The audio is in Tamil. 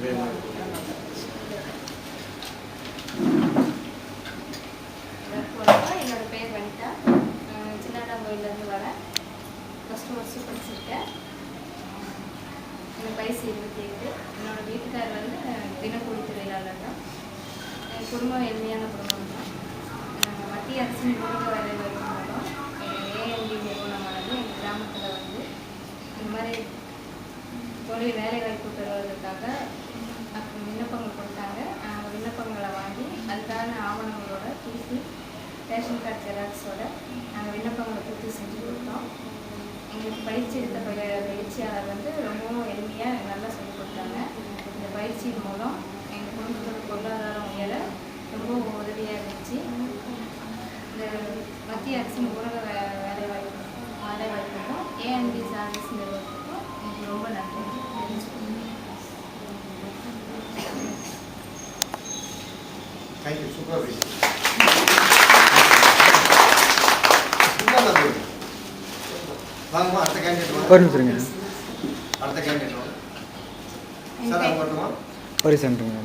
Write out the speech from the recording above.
என்னோட பேர் வனிதா. சின்னாடாங்கோயிலேருந்து வரேன். +2 வருஷம் படிச்சிருக்கேன். எனக்கு வயசு 28. என்னோட வீட்டுக்கார் வந்து தினக்கூலி தொழிலாளர் தான். என் குடும்பம் எளிமையான குடும்பம் தான். மத்திய அரசின் ஊரக வேலைவாய்ப்பு மூலம் ஏஎன்டி நிறுவனமானது எங்கள் கிராமத்தில் வந்து இந்த மாதிரி தொழில் வேலைவாய்ப்பு பெறுவதற்காக விண்ணப்பங்கள் கொடுத்தாங்க. விண்ணப்பங்களை வாங்கி அதுக்கான ஆவணங்களோட டிசி, ரேஷன் கார்டு ஜெராக்ஸோட நாங்கள் விண்ணப்பங்களை பூர்த்தி செஞ்சு கொடுத்தோம். எங்களுக்கு பயிற்சி எடுத்த பயிற்சியாளர் வந்து ரொம்பவும் எளிமையாக நல்லா சொல்லிக் கொடுத்தாங்க. இந்த பயிற்சியின் மூலம் எங்கள் குடும்பத்தோட பொருளாதாரம் உயர ரொம்ப உதவியாக இருந்துச்சு. இந்த மத்திய அரசின் ஊரக வேலைவாய்ப்புக்கும் ஏஎன்டி சர்வீஸ் நிறுவனத்துக்கும் எனக்கு ரொம்ப நன்றி தெரிஞ்சுக்கணும். தேங்க்யூ. சூப்பர். வாங்கம்மா, அடுத்த கேண்டிடேட் வாங்க. ஒரு நிமிஷம். அடுத்த கேண்டிடேட் வாங்க சார். அவங்க மட்டுமா ஒரு சென்டருங்க.